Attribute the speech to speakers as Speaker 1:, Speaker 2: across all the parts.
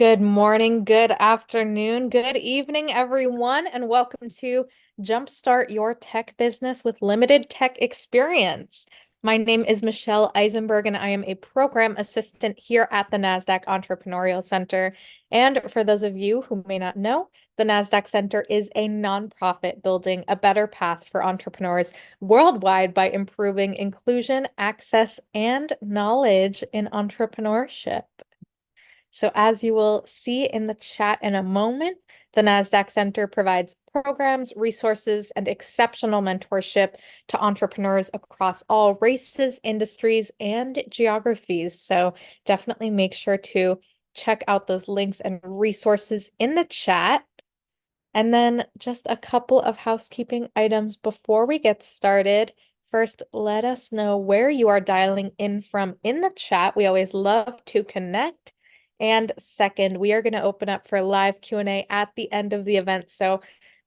Speaker 1: Good morning, good afternoon, good evening, everyone, and welcome to Jumpstart Your Tech Business with Limited Tech Experience. My name is Michelle Eisenberg, and I am a program assistant here at the NASDAQ Entrepreneurial Center. And for those of you who may not know, the NASDAQ Center is a nonprofit building a better path for entrepreneurs worldwide by improving inclusion, access, and knowledge in entrepreneurship. So as you will see in the chat in a moment, the NASDAQ Center provides programs, resources, and exceptional mentorship to entrepreneurs across all races, industries, and geographies. So definitely make sure to check out those links and resources in the chat. And then just a couple of housekeeping items before we get started. First, let us know where you are dialing in from in the chat. We always love to connect. And second, we are going to open up for live Q&A at the end of the event. So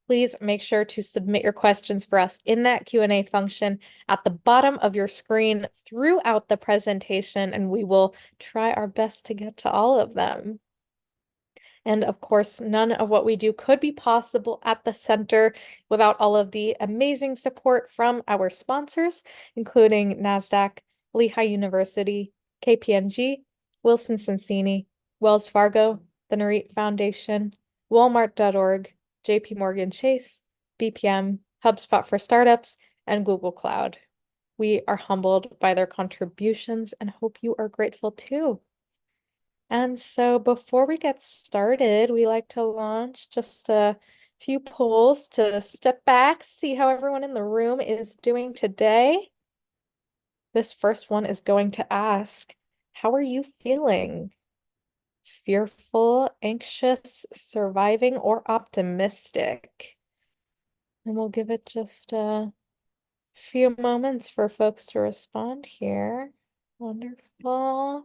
Speaker 1: please make sure to submit your questions for us in that Q&A function at the bottom of your screen throughout the presentation, and we will try our best to get to all of them. And of course, none of what we do could be possible at the center without all of the amazing support from our sponsors, including NASDAQ, Lehigh University, KPMG, Wilson Sonsini, Wells Fargo, the Nareet Foundation, Walmart.org, JP Morgan Chase, BPM, HubSpot for Startups, and Google Cloud. We are humbled by their contributions and hope you are grateful too. And so before we get started, we like to launch just a few polls to step back, see how everyone in the room is doing today. This first one is going to ask, how are you feeling? Fearful, anxious, surviving, or optimistic? And we'll give it just a few moments for folks to respond here. Wonderful.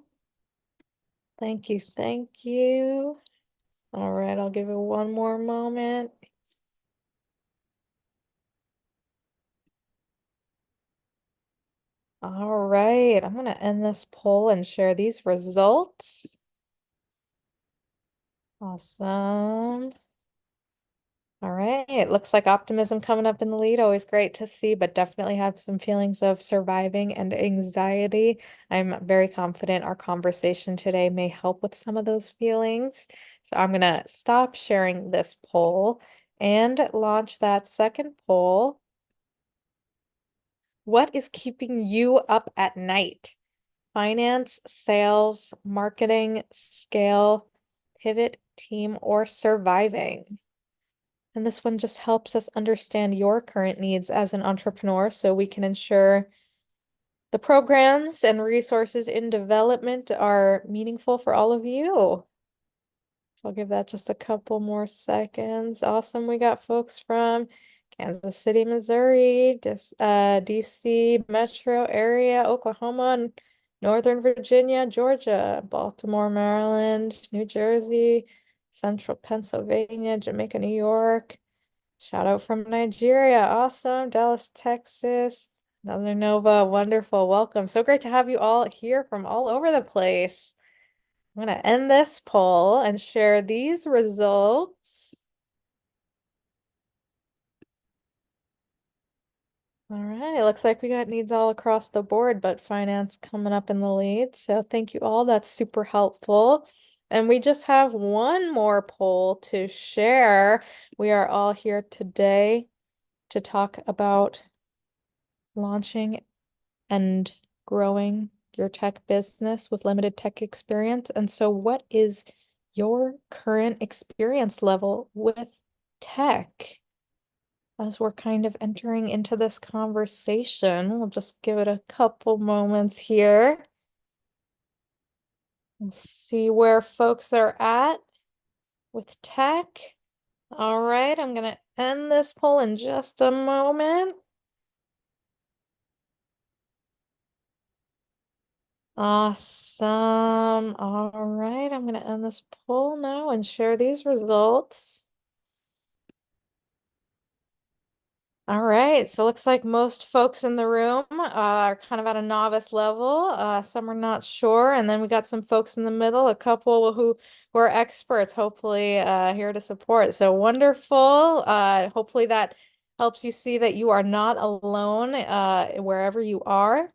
Speaker 1: Thank you, thank you. All right, I'll give it one more moment. All right, I'm going to end this poll and share these results. Awesome. All right, it looks like optimism coming up in the lead. Always great to see, but definitely have some feelings of surviving and anxiety. I'm very confident our conversation today may help with some of those feelings. So I'm going to stop sharing this poll and launch that second poll. What is keeping you up at night? Finance, sales, marketing, scale, pivot, team, or surviving? And this one just helps us understand your current needs as an entrepreneur so we can ensure the programs and resources in development are meaningful for all of you. So I'll give that just a couple more seconds. Awesome. We got folks from Kansas City, Missouri, DC metro area, Oklahoma, Northern Virginia, Georgia, Baltimore, Maryland, New Jersey, Central Pennsylvania, Jamaica, New York. Shout out from Nigeria. Awesome. Dallas, Texas. Another Nova. Wonderful. Welcome. So great to have you all here from all over the place. I'm going to end this poll and share these results. All right, it looks like we got needs all across the board, but finance coming up in the lead. So thank you all. That's super helpful. And we just have one more poll to share. We are all here today to talk about launching and growing your tech business with limited tech experience. And so what is your current experience level with tech? As we're kind of entering into this conversation, we'll just give it a couple moments here and see where folks are at with tech. All right, I'm going to end this poll in just a moment. Awesome. All right, I'm going to end this poll now and share these results. All right, so looks like most folks in the room are kind of at a novice level. Some are not sure, and then we got some folks in the middle, a couple who are experts, hopefully here to support. So wonderful. Hopefully that helps you see that you are not alone wherever you are.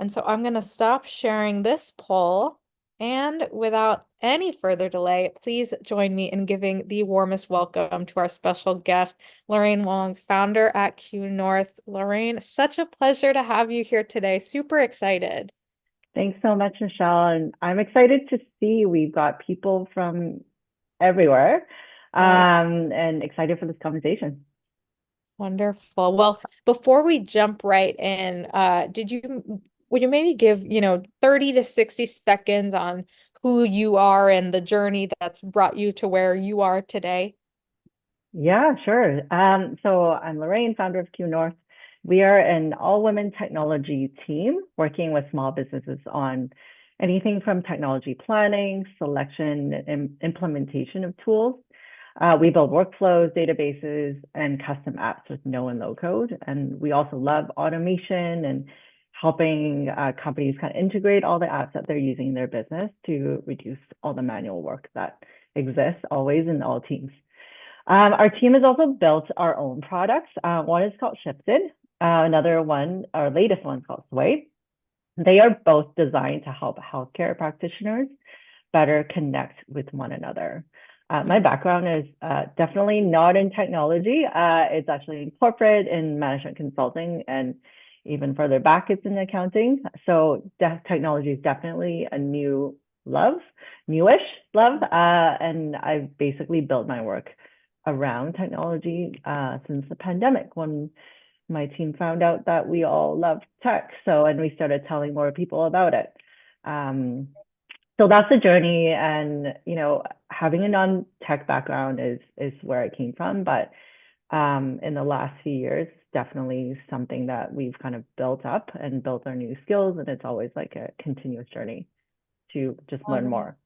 Speaker 1: And so I'm going to stop sharing this poll, and without any further delay, please join me in giving the warmest welcome to our special guest. Lorraine Wong, founder at Q North. Lorraine, such a pleasure to have you here today. Super excited.
Speaker 2: Thanks so much, Michelle. And I'm excited to see we've got people from everywhere,
Speaker 1: Right.
Speaker 2: and excited for this conversation.
Speaker 1: Wonderful. Well, before we jump right in, would you maybe give, 30 to 60 seconds on who you are and the journey that's brought you to where you are today?
Speaker 2: Yeah, sure. So I'm Lorraine, founder of Q North. We are an all-women technology team working with small businesses on anything from technology planning, selection, and implementation of tools. We build workflows, databases, and custom apps with no and low code. And we also love automation and helping companies kind of integrate all the apps that they're using in their business to reduce all the manual work that exists always in all teams. Our team has also built our own products. One is called Shifted. Another one, our latest one is called Sway. They are both designed to help healthcare practitioners better connect with one another. My background is definitely not in technology. It's actually in corporate and management consulting, and even further back, it's in accounting. So technology is definitely a new love, newish love. And I've basically built my work around technology since the pandemic when my team found out that we all love tech. And we started telling more people about it. So that's the journey. And, having a non-tech background is where I came from. But in the last few years, definitely something that we've kind of built up and built our new skills. And it's always like a continuous journey to just learn
Speaker 1: Um,
Speaker 2: more.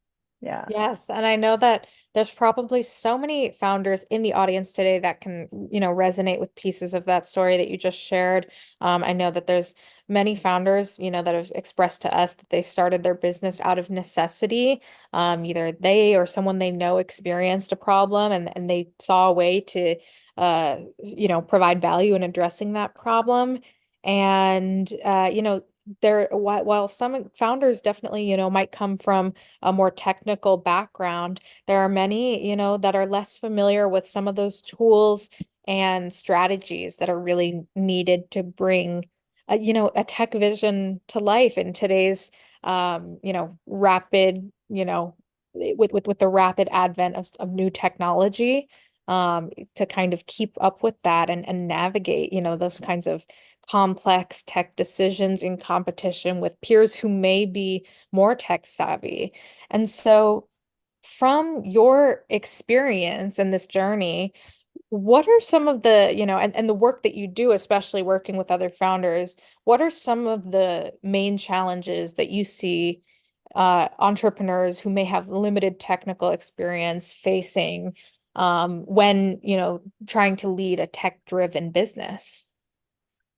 Speaker 2: Yeah.
Speaker 1: Yes, and I know that there's probably so many founders in the audience today that can, resonate with pieces of that story that you just shared. I know that there's many founders, that have expressed to us that they started their business out of necessity. Either they or someone they know experienced a problem and they saw a way to, provide value in addressing that problem. And, while some founders definitely, might come from a more technical background, there are many, that are less familiar with some of those tools and strategies that are really needed to bring, a tech vision to life in today's, rapid, with the rapid advent of new technology, to kind of keep up with that and navigate, those kinds of complex tech decisions in competition with peers who may be more tech savvy. And so, from your experience in this journey, what are some of the, and the work that you do, especially working with other founders, what are some of the main challenges that you see entrepreneurs who may have limited technical experience facing when, trying to lead a tech-driven business?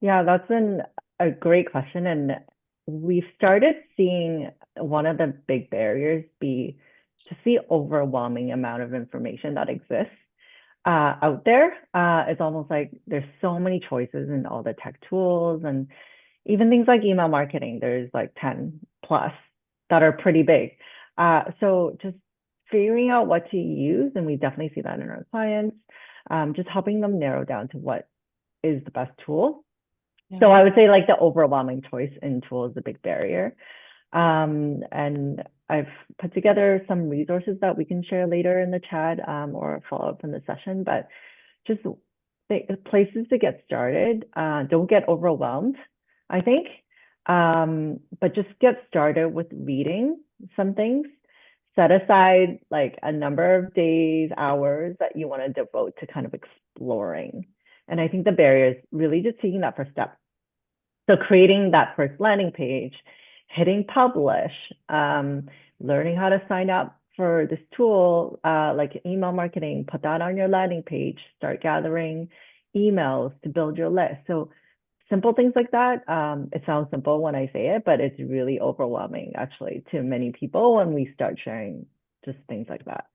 Speaker 2: Yeah, that's been a great question. And we've started seeing one of the big barriers be just the overwhelming amount of information that exists out there. It's almost like there's so many choices in all the tech tools and even things like email marketing. There's like 10 plus that are pretty big. So just figuring out what to use, and we definitely see that in our clients, just helping them narrow down to what is the best tool. So
Speaker 1: Yeah.
Speaker 2: I would say like the overwhelming choice in tool is a big barrier. And I've put together some resources that we can share later in the chat, or follow up from the session, but just places to get started. Don't get overwhelmed, I think, but just get started with reading some things. Set aside like a number of days, hours that you want to devote to kind of exploring. And I think the barrier is really just taking that first step. So creating that first landing page, hitting publish, learning how to sign up for this tool, like email marketing, put that on your landing page, start gathering emails to build your list. So simple things like that. It sounds simple when I say it, but it's really overwhelming actually to many people when we start sharing just things like that.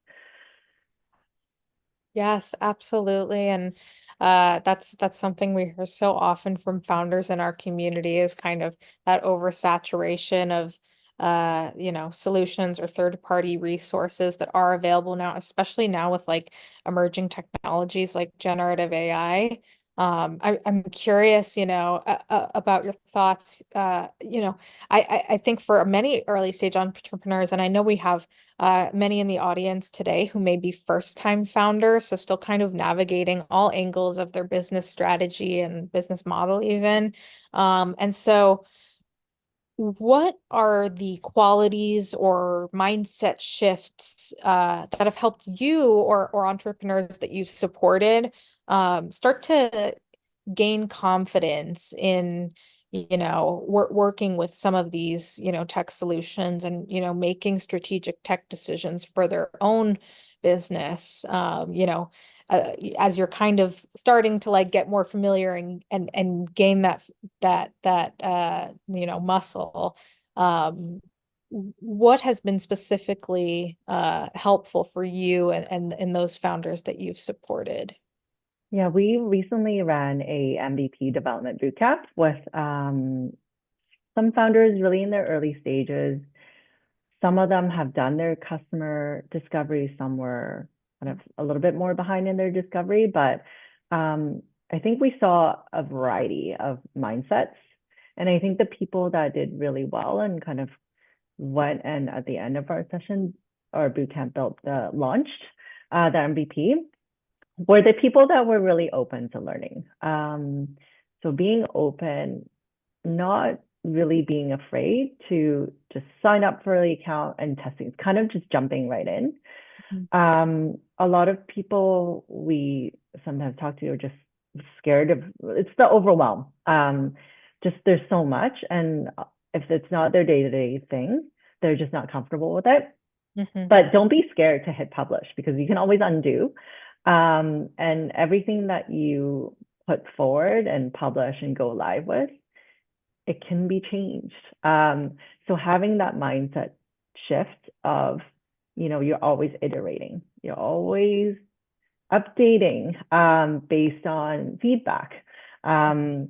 Speaker 1: Yes, absolutely. And that's something we hear so often from founders in our community is kind of that oversaturation of solutions or third-party resources that are available now, especially now with like emerging technologies like generative AI. I'm curious, about your thoughts. I think for many early stage entrepreneurs, and I know we have many in the audience today who may be first-time founders, so still kind of navigating all angles of their business strategy and business model even. And so what are the qualities or mindset shifts that have helped you or entrepreneurs that you've supported start to gain confidence in, working with some of these, tech solutions and, making strategic tech decisions for their own business, as you're kind of starting to like get more familiar and gain that muscle. What has been specifically helpful for you and those founders that you've supported?
Speaker 2: Yeah, we recently ran a MVP development bootcamp with some founders really in their early stages. Some of them have done their customer discovery, some were kind of a little bit more behind in their discovery, but I think we saw a variety of mindsets. And I think the people that did really well and kind of went and at the end of our session, our bootcamp built launched the MVP were the people that were really open to learning. So being open, not really being afraid to just sign up for the account and testing, kind of just jumping right in.
Speaker 1: Mhm.
Speaker 2: A lot of people we sometimes talk to are just scared of it's the overwhelm. Just there's so much, and if it's not their day-to-day thing, they're just not comfortable with it.
Speaker 1: Mhm.
Speaker 2: But don't be scared to hit publish because you can always undo. And everything that you put forward and publish and go live with, it can be changed. So having that mindset shift of, you're always iterating, you're always updating based on feedback, um,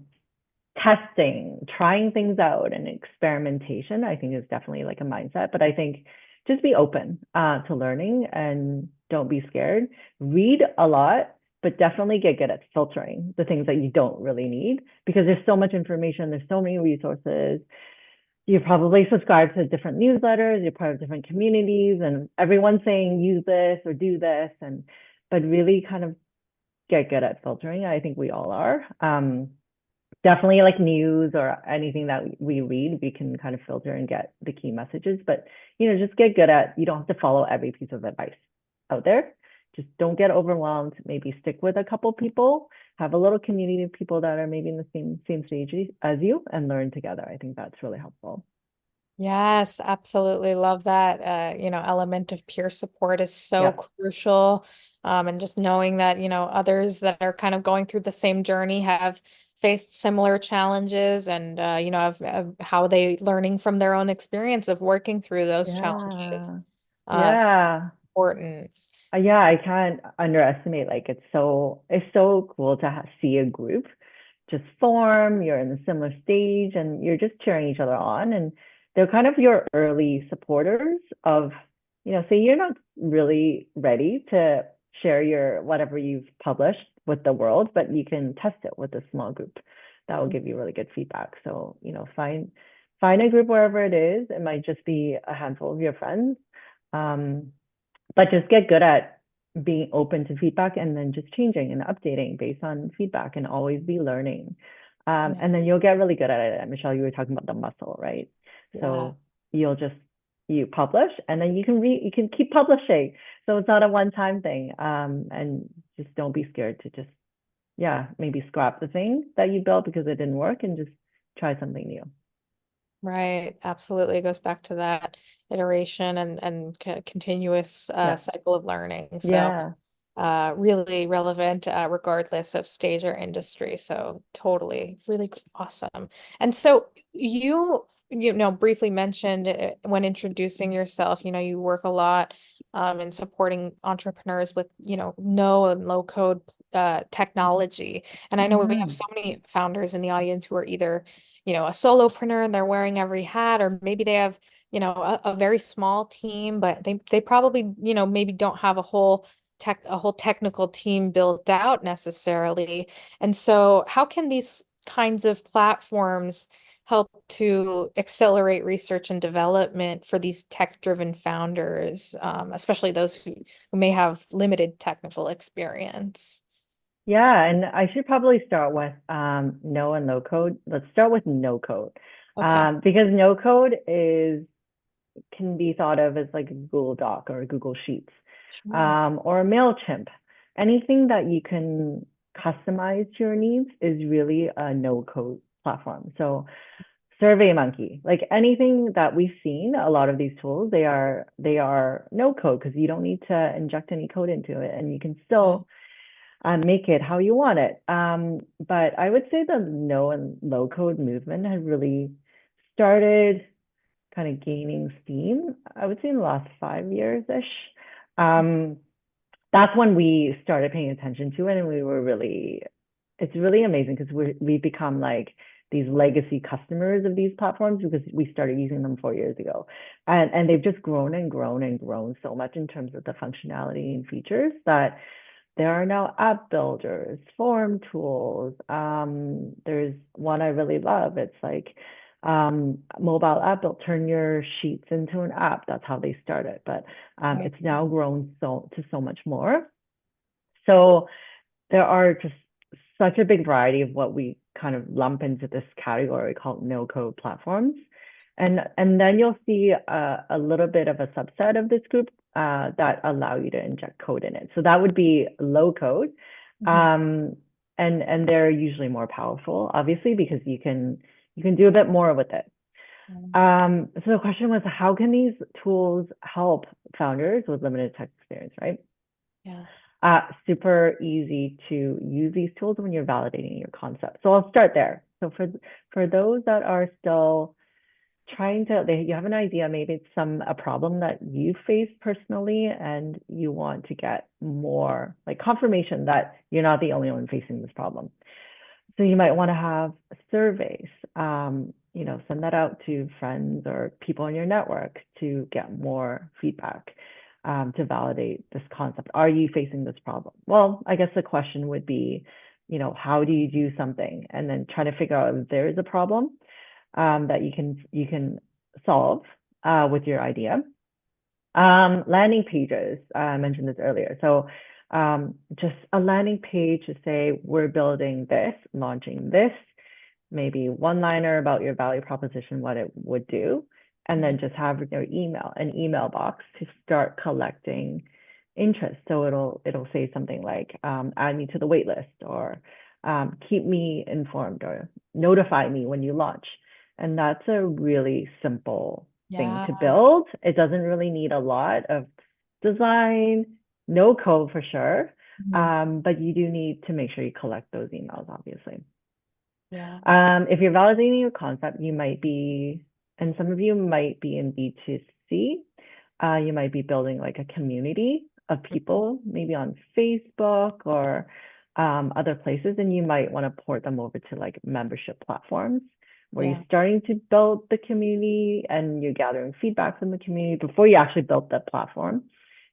Speaker 2: testing, trying things out, and experimentation, I think is definitely like a mindset. But I think just be open to learning and don't be scared. Read a lot, but definitely get good at filtering the things that you don't really need because there's so much information, there's so many resources. You're probably subscribed to different newsletters, you're part of different communities, and everyone's saying use this or do this, and but really kind of get good at filtering. I think we all are. Definitely like news or anything that we read, we can kind of filter and get the key messages. But just get good at you don't have to follow every piece of advice out there. Just don't get overwhelmed. Maybe stick with a couple people, have a little community of people that are maybe in the same stage as you and learn together. I think that's really helpful.
Speaker 1: Yes, absolutely. Love that. Element of peer support is so
Speaker 2: Yeah.
Speaker 1: crucial. And just knowing that, others that are kind of going through the same journey have faced similar challenges and, have how they learning from their own experience of working through those challenges.
Speaker 2: Yeah.
Speaker 1: So
Speaker 2: Yeah.
Speaker 1: important.
Speaker 2: Yeah, I can't underestimate. Like it's so cool to see a group just form. You're in a similar stage, and you're just cheering each other on. And they're kind of your early supporters of, say you're not really ready to share your whatever you've published with the world, but you can test it with a small group that will give you really good feedback. So, find a group wherever it is. It might just be a handful of your friends. Um, but just get good at being open to feedback and then just changing and updating based on feedback and always be learning.
Speaker 1: Yeah.
Speaker 2: And then you'll get really good at it. And Michelle, you were talking about the muscle, right?
Speaker 1: Yeah.
Speaker 2: So you'll just you publish and then you can keep publishing. So it's not a one-time thing. And just don't be scared to just maybe scrap the thing that you built because it didn't work and just try something new.
Speaker 1: Right. Absolutely. It goes back to that iteration and continuous
Speaker 2: Yeah.
Speaker 1: cycle of learning. So
Speaker 2: Yeah.
Speaker 1: really relevant regardless of stage or industry. So totally, really awesome. And so you briefly mentioned when introducing yourself, you work a lot in supporting entrepreneurs with, no and low code technology. And I know we have
Speaker 2: Hmm.
Speaker 1: so many founders in the audience who are either, a solopreneur and they're wearing every hat, or maybe they have, a very small team, but they probably, maybe don't have a whole technical team built out necessarily. And so how can these kinds of platforms help to accelerate research and development for these tech-driven founders, especially those who may have limited technical experience?
Speaker 2: Yeah, and I should probably start with no and low code. Let's start with no code.
Speaker 1: Okay.
Speaker 2: Because no code is can be thought of as like a Google Doc or a Google Sheets,
Speaker 1: Sure.
Speaker 2: or a MailChimp. Anything that you can customize to your needs is really a no code platform. So SurveyMonkey, like anything that we've seen, a lot of these tools, they are no code because you don't need to inject any code into it, and you can
Speaker 1: Yeah.
Speaker 2: still make it how you want it. But I would say the no and low code movement had really started kind of gaining steam, I would say in the last 5 years-ish. Um, that's when we started paying attention to it, and it's really amazing because we've become like these legacy customers of these platforms because we started using them 4 years ago. And they've just grown and grown and grown so much in terms of the functionality and features that there are now app builders, form tools. There's one I really love. It's like mobile app build, turn your sheets into an app. That's how they started, but
Speaker 1: Right.
Speaker 2: it's now grown so much more. So there are just such a big variety of what we kind of lump into this category called no code platforms. And then you'll see a little bit of a subset of this group that allow you to inject code in it. So that would be low code.
Speaker 1: Mhm.
Speaker 2: Um, and they're usually more powerful, obviously, because you can do a bit more with it. So the question was, how can these tools help founders with limited tech experience, right?
Speaker 1: Yeah.
Speaker 2: Super easy to use these tools when you're validating your concept. So I'll start there. So for those that are still trying to, you have an idea, maybe it's a problem that you face personally, and you want to get more like confirmation that you're not the only one facing this problem. So you might want to have surveys, send that out to friends or people in your network to get more feedback, to validate this concept. Are you facing this problem? Well, I guess the question would be, how do you do something? And then try to figure out if there is a problem that you can solve with your idea. Landing pages, I mentioned this earlier. So just a landing page to say, we're building this, launching this, maybe one liner about your value proposition, what it would do, and
Speaker 1: Yeah.
Speaker 2: then just have an email box to start collecting interest. So it'll say something like, add me to the wait list, or keep me informed, or notify me when you launch. And that's a really simple thing
Speaker 1: Yeah.
Speaker 2: to build. It doesn't really need a lot of design, no code for sure.
Speaker 1: Mhm.
Speaker 2: But you do need to make sure you collect those emails, obviously.
Speaker 1: Yeah.
Speaker 2: If you're validating your concept, you might be, and some of you might be in B2C. You might be building like a community of people, maybe on Facebook or other places, and you might want to port them over to like membership platforms where you're
Speaker 1: Yeah.
Speaker 2: starting to build the community and you're gathering feedback from the community before you actually build the platform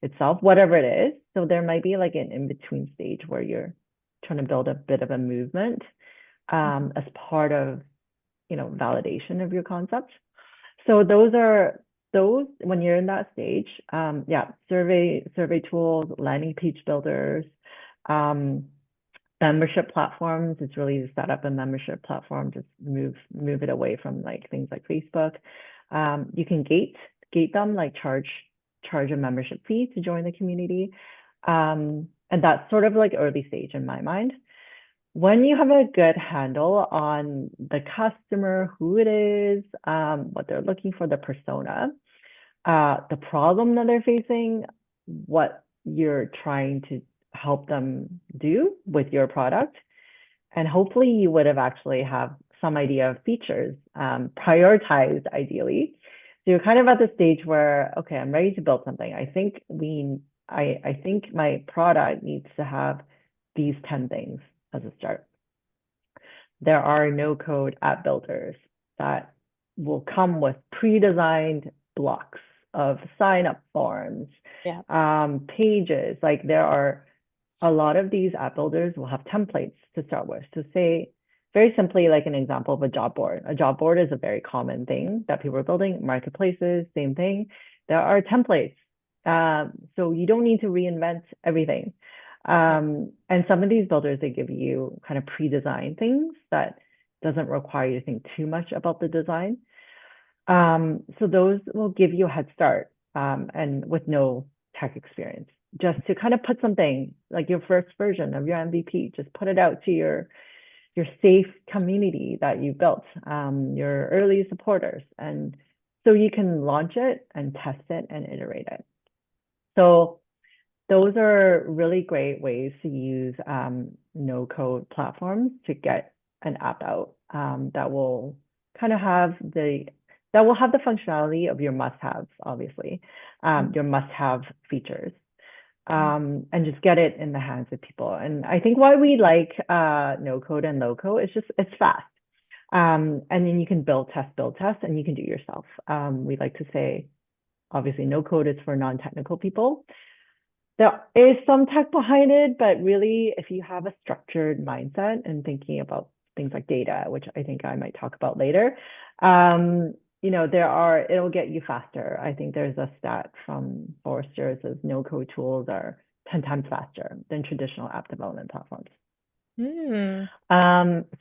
Speaker 2: itself, whatever it is. So there might be like an in-between stage where you're trying to build a bit of a movement as part of validation of your concept. So those when you're in that stage. Yeah, survey tools, landing page builders, um, membership platforms. It's really to set up a membership platform, just move it away from like things like Facebook. You can gate them, like charge a membership fee to join the community. And that's sort of like early stage in my mind. When you have a good handle on the customer, who it is, what they're looking for, the persona, the problem that they're facing, what you're trying to help them do with your product. And hopefully you would have actually have some idea of features, prioritized ideally. So you're kind of at the stage where, okay, I'm ready to build something. I think my product needs to have these 10 things as a start. There are no code app builders that will come with pre-designed blocks of sign up forms,
Speaker 1: Yeah.
Speaker 2: pages. Like there are a lot of these app builders will have templates to start with. So say very simply, like an example of a job board. A job board is a very common thing that people are building. Marketplaces, same thing. There are templates. So you don't need to reinvent everything.
Speaker 1: Yeah.
Speaker 2: And some of these builders, they give you kind of pre-designed things that doesn't require you to think too much about the design. So those will give you a head start, and with no tech experience, just to kind of put something like your first version of your MVP, just put it out to your safe community that you built, your early supporters, and so you can launch it and test it and iterate it. So those are really great ways to use no code platforms to get an app out, that will kind of have the functionality of your must-haves, obviously, your must-have features, and just get it in the hands of people. And I think why we like no code and low code is just it's fast. And then you can build, test, and you can do it yourself. We like to say, obviously, no code is for non-technical people. There is some tech behind it, but really, if you have a structured mindset and thinking about things like data, which I think I might talk about later, it'll get you faster. I think there's a stat from Forrester that says no code tools are 10 times faster than traditional app development platforms.
Speaker 1: Hmm.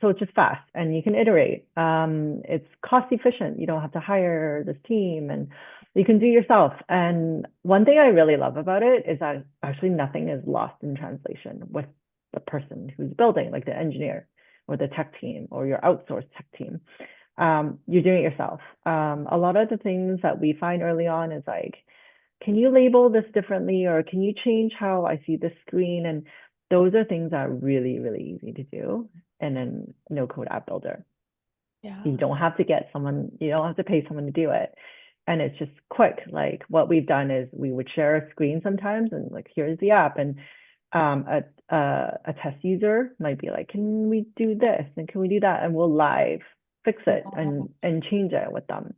Speaker 2: So it's just fast and you can iterate. It's cost efficient. You don't have to hire this team and you can do yourself. And one thing I really love about it is that actually nothing is lost in translation with the person who's building, like the engineer or the tech team or your outsourced tech team. You're doing it yourself. A lot of the things that we find early on is like, can you label this differently or can you change how I see the screen? And those are things that are really, really easy to do in a no code app builder. You
Speaker 1: Yeah.
Speaker 2: don't have to you don't have to pay someone to do it. And it's just quick. Like what we've done is we would share a screen sometimes and like, here's the app. And a test user might be like, can we do this? And can we do that? And we'll live fix
Speaker 1: Yeah.
Speaker 2: it and change it with them.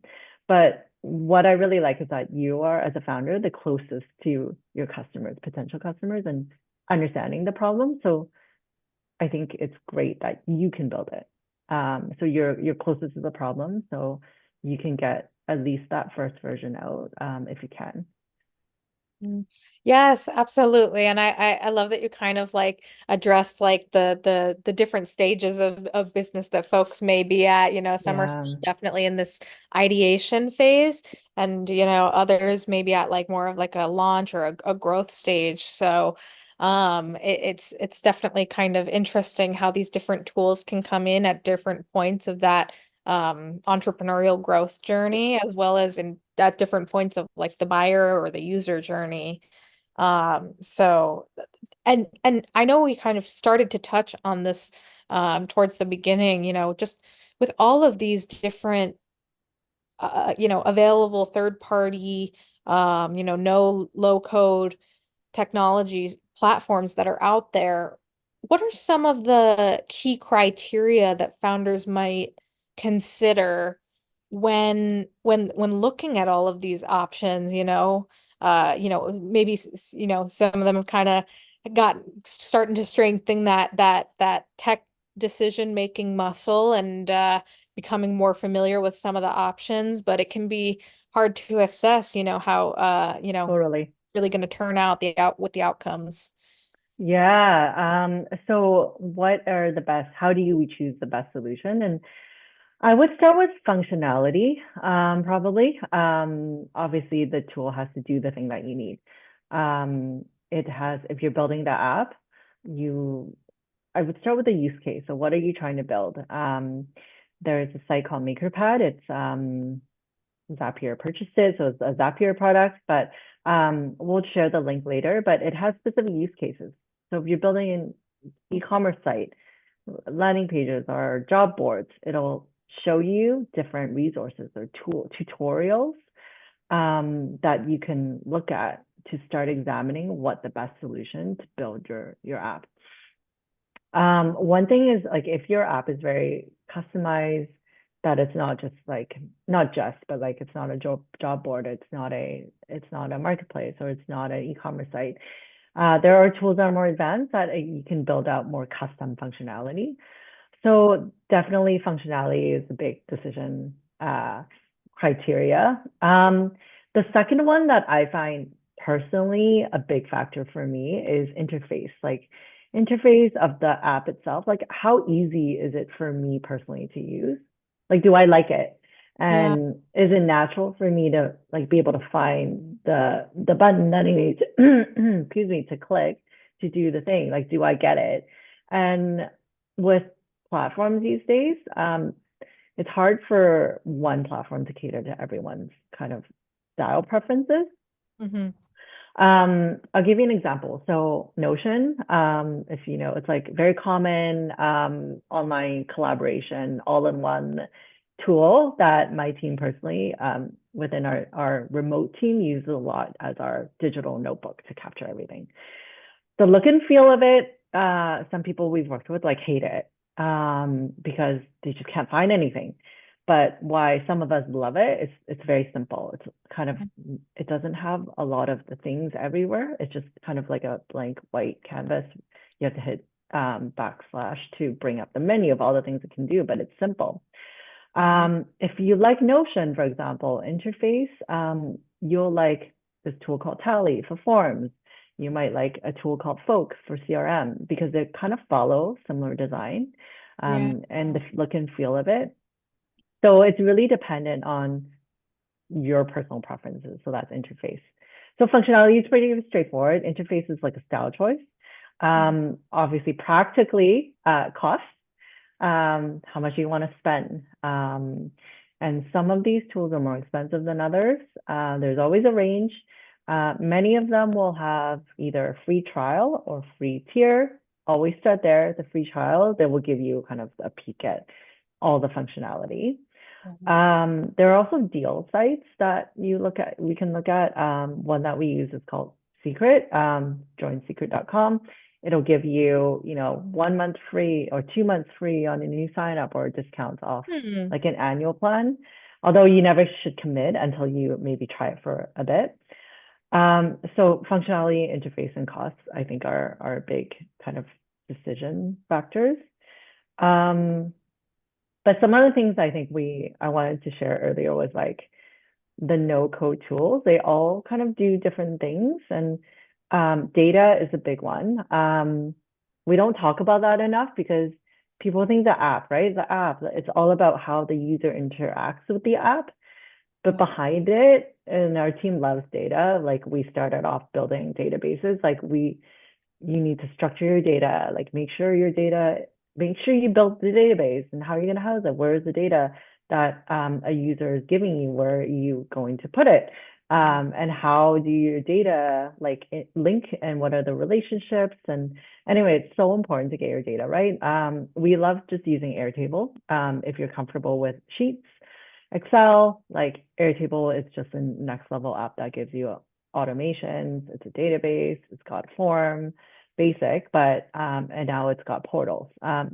Speaker 2: But what I really like is that you are, as a founder, the closest to your customers, potential customers, and understanding the problem. So I think it's great that you can build it. So you're closest to the problem, so you can get at least that first version out, if you can.
Speaker 1: Mm. Yes, absolutely. And I love that you kind of like addressed like the different stages of business that folks may be at. Some are
Speaker 2: Yeah,
Speaker 1: still definitely in this ideation phase, and others maybe at like more of like a launch or a growth stage. So it's definitely kind of interesting how these different tools can come in at different points of that entrepreneurial growth journey, as well as in at different points of like the buyer or the user journey. So and I know we kind of started to touch on this towards the beginning, just with all of these different available third party no low code technology platforms that are out there, what are some of the key criteria that founders might consider when looking at all of these options, maybe some of them have kind of got starting to strengthen that tech decision making muscle and becoming more familiar with some of the options, but it can be hard to assess, how
Speaker 2: totally.
Speaker 1: really going to turn out with the outcomes.
Speaker 2: Yeah. So what are the best, how do you choose the best solution? And I would start with functionality, probably. Obviously, the tool has to do the thing that you need. If you're building the app, I would start with the use case. So what are you trying to build? There's a site called MakerPad. It's Zapier purchased it, so it's a Zapier product, but we'll share the link later. But it has specific use cases. So if you're building an e-commerce site, landing pages or job boards, it'll show you different resources or tutorials that you can look at to start examining what the best solution to build your app. One thing is like if your app is very customized, that it's not just like not just, but like it's not a job board, it's not a marketplace, or it's not an e-commerce site. There are tools that are more advanced that you can build out more custom functionality. So definitely functionality is a big decision criteria. The second one that I find personally a big factor for me is interface, like interface of the app itself. Like how easy is it for me personally to use? Like, do I like it?
Speaker 1: Yeah.
Speaker 2: And is it natural for me to like be able to find the button that I need to, excuse me, to click to do the thing? Like, do I get it? And with platforms these days, it's hard for one platform to cater to everyone's kind of style preferences.
Speaker 1: Hmm.
Speaker 2: I'll give you an example. So Notion, if you know, it's like very common online collaboration, all-in-one tool that my team personally, within our remote team, uses a lot as our digital notebook to capture everything. The look and feel of it, some people we've worked with like hate it because they just can't find anything. But why some of us love it, it's very simple. It's kind of, it doesn't have a lot of the things everywhere. It's just kind of like a blank white canvas. You have to hit backslash to bring up the menu of all the things it can do, but it's simple. If you like Notion, for example, interface, you'll like this tool called Tally for forms. You might like a tool called Folk for CRM because they kind of follow similar design
Speaker 1: Yeah.
Speaker 2: and the look and feel of it. So it's really dependent on your personal preferences. So that's interface. So functionality is pretty straightforward. Interface is like a style choice. Obviously, practically cost, how much you want to spend. And some of these tools are more expensive than others. There's always a range. Many of them will have either a free trial or free tier. Always start there, the free trial. They will give you kind of a peek at all the functionality. There are also deal sites that we can look at. One that we use is called Secret, joinsecret.com. It'll give you, 1 month free or 2 months free on a new sign up or discounts off
Speaker 1: Hmm.
Speaker 2: like an annual plan. Although you never should commit until you maybe try it for a bit. So functionality, interface, and costs, I think are big kind of decision factors. But some other things I think I wanted to share earlier was like the no code tools. They all kind of do different things, and data is a big one. We don't talk about that enough because people think the app, right? The app, it's all about how the user interacts with the app. But behind it, and our team loves data, like we started off building databases, like you need to structure your data, like make sure you build the database and how are you going to house it? Where is the data that a user is giving you? Where are you going to put it? And how do your data like link and what are the relationships? And anyway, it's so important to get your data right. We love just using Airtable. If you're comfortable with Sheets, Excel, like Airtable is just a next level app that gives you automations. It's a database. It's got form, basic, but and now it's got portals.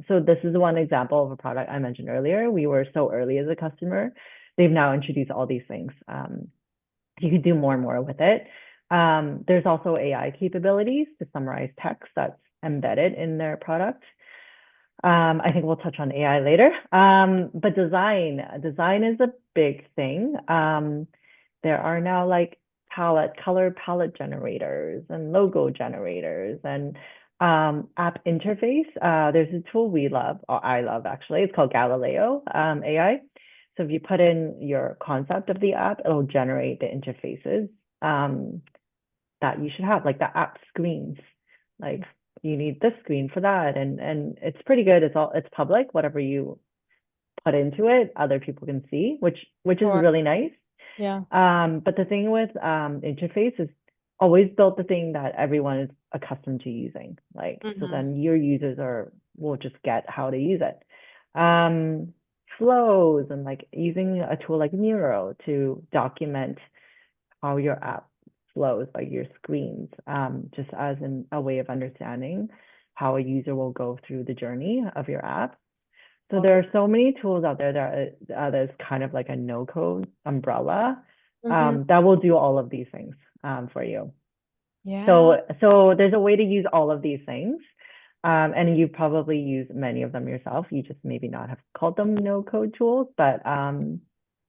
Speaker 2: So this is one example of a product I mentioned earlier. We were so early as a customer. They've now introduced all these things. You can do more and more with it. There's also AI capabilities to summarize text that's embedded in their product. I think we'll touch on AI later. But design is a big thing. There are now like color palette generators and logo generators and app interface. There's a tool we love, or I love actually. It's called Galileo AI. So if you put in your concept of the app, it'll generate the interfaces that you should have, like the app screens. Like you need this screen for that, and it's pretty good. It's public. Whatever you put into it, other people can see, which is
Speaker 1: Sure.
Speaker 2: really nice.
Speaker 1: Yeah.
Speaker 2: But the thing with interface is always build the thing that everyone is accustomed to using. Like, so
Speaker 1: Hmm.
Speaker 2: then your users will just get how to use it. Um, Flows and like using a tool like Miro to document how your app flows, like your screens, just as a way of understanding how a user will go through the journey of your app. So there are so many tools out there that there's kind of like a no code umbrella
Speaker 1: Hmm.
Speaker 2: that will do all of these things for you.
Speaker 1: Yeah.
Speaker 2: So there's a way to use all of these things. And you probably use many of them yourself. You just maybe not have called them no code tools, but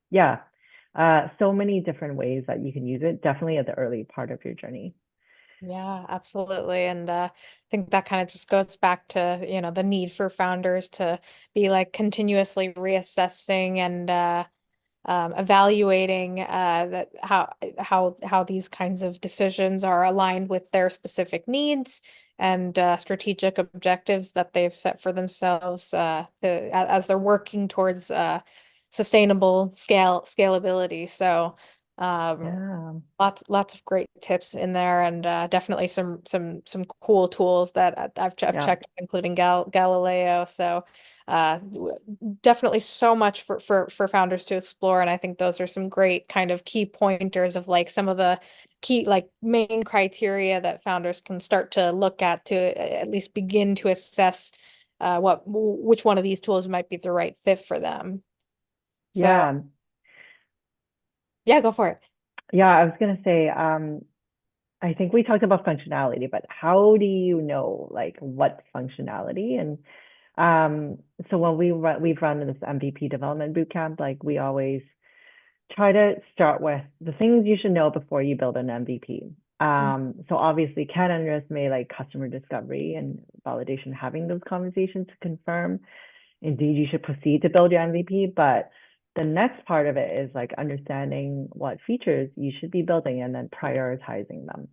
Speaker 2: yeah, so many different ways that you can use it, definitely at the early part of your journey.
Speaker 1: Yeah, absolutely. And I think that kind of just goes back to, the need for founders to be like continuously reassessing and evaluating that how these kinds of decisions are aligned with their specific needs and strategic objectives that they've set for themselves as they're working towards sustainable scalability. So um,
Speaker 2: Yeah,
Speaker 1: lots of great tips in there, and definitely some cool tools that I've
Speaker 2: yeah,
Speaker 1: checked, including Galileo. So definitely so much for founders to explore, and I think those are some great kind of key pointers of like some of the key like main criteria that founders can start to look at to at least begin to assess which one of these tools might be the right fit for them. So
Speaker 2: yeah,
Speaker 1: yeah, go for it.
Speaker 2: yeah. I was gonna say, I think we talked about functionality, but how do you know like what functionality? And um, so when we've run this MVP development bootcamp, like we always try to start with the things you should know before you build an MVP. So obviously can't underestimate like customer discovery and validation, having those conversations to confirm indeed you should proceed to build your MVP. But the next part of it is like understanding what features you should be building and then prioritizing them.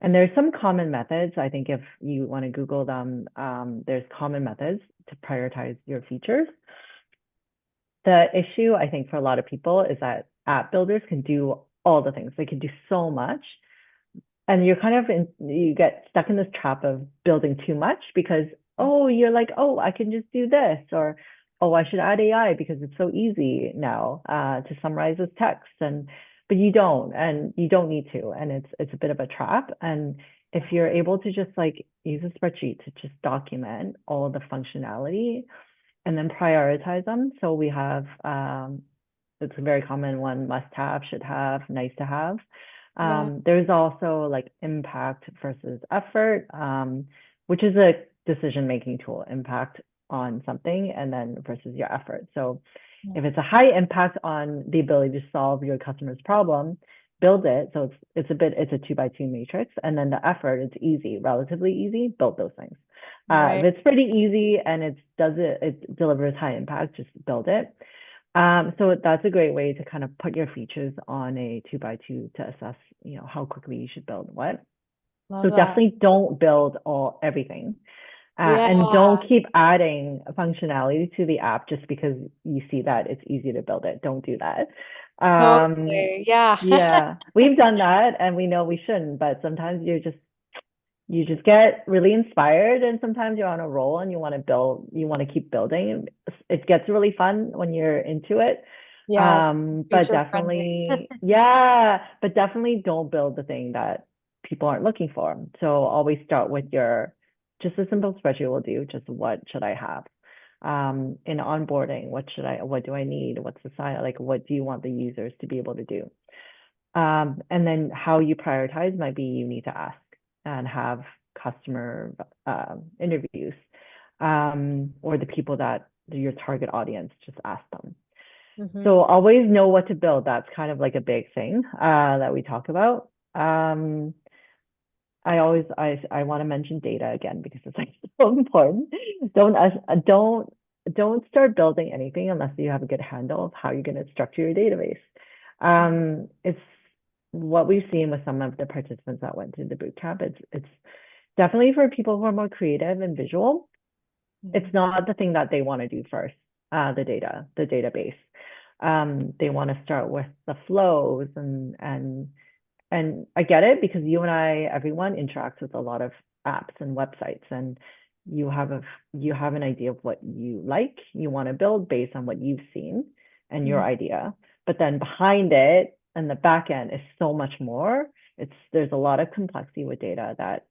Speaker 2: And there's some common methods. I think if you want to Google them, there's common methods to prioritize your features. The issue, I think, for a lot of people is that app builders can do all the things. They can do so much. And you're kind of you get stuck in this trap of building too much because, oh, you're like, oh, I can just do this, or oh, I should add AI because it's so easy now to summarize this text. But you don't need to. And it's a bit of a trap. And if you're able to just like use a spreadsheet to just document all the functionality and then prioritize them. So we have it's a very common one, must have, should have, nice to have.
Speaker 1: Yeah,
Speaker 2: There's also like impact versus effort, which is a decision making tool, impact on something and then versus your effort. So
Speaker 1: yeah,
Speaker 2: if it's a high impact on the ability to solve your customer's problem, build it. So it's a 2 by 2 matrix. And then the effort, it's easy, relatively easy, build those things. If
Speaker 1: right.
Speaker 2: it's pretty easy and it delivers high impact, just build it. So that's a great way to kind of put your features on a 2 by 2 to assess, how quickly you should build what.
Speaker 1: Love
Speaker 2: So
Speaker 1: that.
Speaker 2: definitely don't build everything. And
Speaker 1: Yeah,
Speaker 2: don't keep adding functionality to the app just because you see that it's easy to build it. Don't do that.
Speaker 1: totally. Yeah.
Speaker 2: Yeah, we've done that and we know we shouldn't, but sometimes you just get really inspired and sometimes you're on a roll and you want to keep building. It gets really fun when you're into it.
Speaker 1: Yes.
Speaker 2: But
Speaker 1: Future frenzy.
Speaker 2: definitely, yeah, but definitely don't build the thing that people aren't looking for. So always start with just a simple spreadsheet will do, just what should I have? In onboarding, what do I need? What's the sign, like, what do you want the users to be able to do? And then how you prioritize might be you need to ask and have customer interviews or the people that your target audience, just ask them.
Speaker 1: Hmm.
Speaker 2: So always know what to build. That's kind of like a big thing that we talk about. I want to mention data again because it's like so important. Don't start building anything unless you have a good handle of how you're going to structure your database. It's what we've seen with some of the participants that went through the boot camp. It's definitely for people who are more creative and visual. It's not the thing that they want to do first, the database. They want to start with the flows and and I get it because you and I, everyone interacts with a lot of apps and websites, and you have a you have an idea of what you like, you want to build based on what you've seen and your
Speaker 1: Mhm.
Speaker 2: idea. But then behind it and the back end is so much more. There's a lot of complexity with data that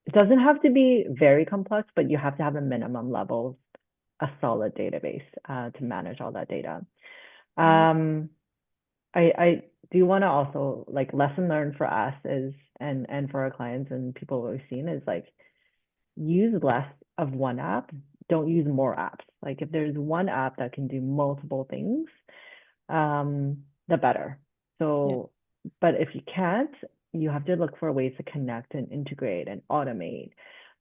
Speaker 2: it doesn't have to be very complex, but you have to have a minimum level, a solid database to manage all that data.
Speaker 1: Right.
Speaker 2: Um, I do want to also like lesson learned for us is and for our clients and people we've seen is like use less of one app. Don't use more apps. Like if there's one app that can do multiple things, the better.
Speaker 1: Yeah.
Speaker 2: So, but if you can't, you have to look for ways to connect and integrate and automate.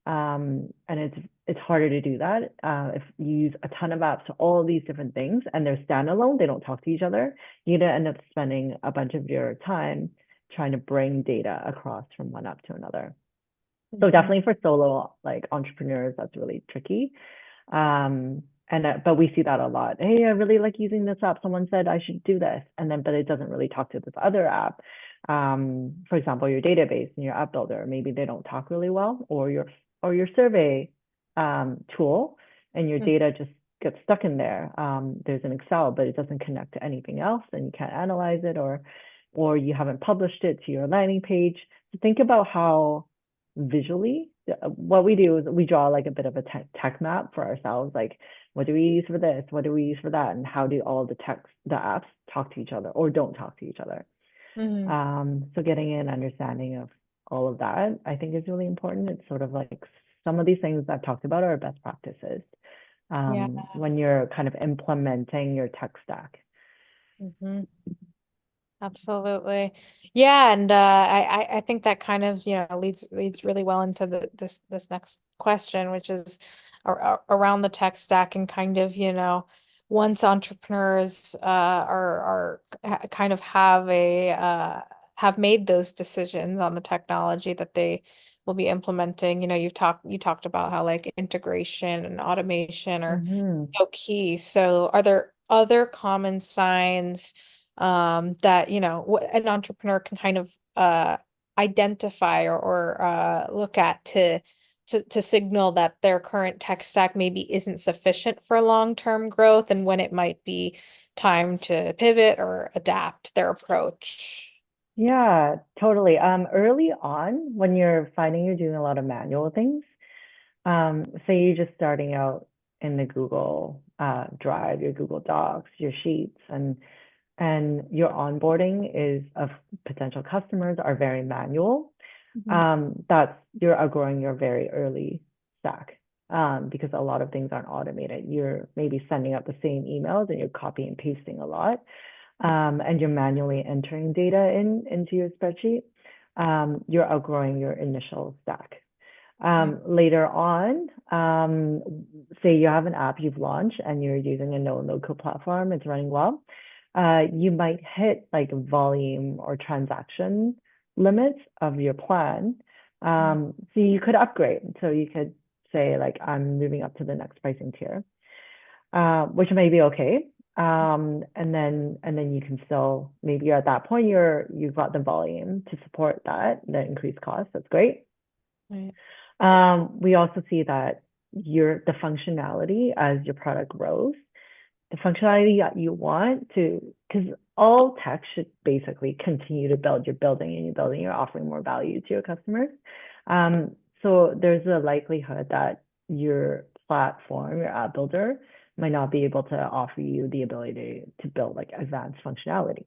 Speaker 2: And it's harder to do that if you use a ton of apps to all these different things and they're standalone, they don't talk to each other. You're gonna end up spending a bunch of your time trying to bring data across from one app to another. So
Speaker 1: Mhm.
Speaker 2: definitely for solo like entrepreneurs, that's really tricky. And but we see that a lot. Hey, I really like using this app. Someone said I should do this, and then but it doesn't really talk to this other app. For example, your database and your app builder, maybe they don't talk really well, or your survey tool, and your
Speaker 1: Mhm.
Speaker 2: data just gets stuck in there. There's an Excel, but it doesn't connect to anything else, and you can't analyze it, or you haven't published it to your landing page. So think about how visually what we do is we draw like a bit of a tech map for ourselves, like what do we use for this, what do we use for that, and how do all the apps talk to each other or don't talk to each other.
Speaker 1: Mhm.
Speaker 2: So getting an understanding of all of that I think is really important. It's sort of like some of these things I've talked about are best practices
Speaker 1: Yeah.
Speaker 2: when you're kind of implementing your tech stack.
Speaker 1: Mhm. Absolutely. Yeah, and I think that kind of, leads really well into this next question, which is around the tech stack and kind of, once entrepreneurs kind of have made those decisions on the technology that they will be implementing. You talked about how like integration and automation are
Speaker 2: Mm-hmm.
Speaker 1: so key. So are there other common signs that an entrepreneur can kind of identify or look at to signal that their current tech stack maybe isn't sufficient for long-term growth and when it might be time to pivot or adapt their approach?
Speaker 2: Yeah, totally. Early on, when you're finding you're doing a lot of manual things, say you're just starting out in the Google Drive, your Google Docs, your Sheets, and your onboarding is of potential customers are very manual.
Speaker 1: Mhm.
Speaker 2: That's you're outgrowing your very early stack because a lot of things aren't automated. You're maybe sending out the same emails and you're copy and pasting a lot, and you're manually entering data into your spreadsheet. You're outgrowing your initial stack.
Speaker 1: Right.
Speaker 2: Later on, say you have an app you've launched and you're using a no code platform, it's running well. You might hit like volume or transaction limits of your plan. So you could upgrade. So you could say like, I'm moving up to the next pricing tier, which may be okay. And then you can still maybe at that point you've got the volume to support the increased cost. That's great.
Speaker 1: Right.
Speaker 2: We also see that the functionality as your product grows, the functionality that you want to, because all tech should basically continue to build. You're building and you're building, you're offering more value to your customers. So there's a likelihood that your platform, your app builder, might not be able to offer you the ability to build like advanced functionality.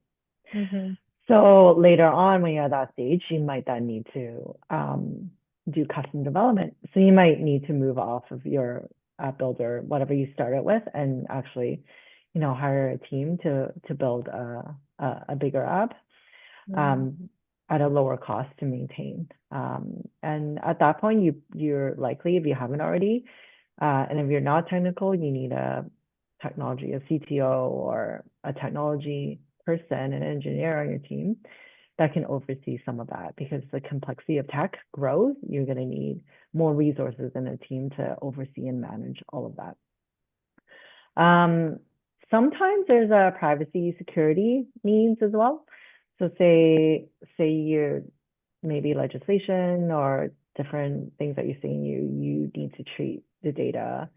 Speaker 1: Mm-hmm.
Speaker 2: So later on, when you're at that stage, you might then need to do custom development. So you might need to move off of your app builder, whatever you started with, and actually, hire a team to build a bigger app
Speaker 1: Mm-hmm.
Speaker 2: um, at a lower cost to maintain. And at that point, you're likely, if you haven't already, and if you're not technical, you need a CTO or a technology person, an engineer on your team that can oversee some of that because the complexity of tech grows. You're going to need more resources and a team to oversee and manage all of that. Um, Sometimes there's a privacy security needs as well. So say you're maybe legislation or different things that you're seeing, you need to treat the data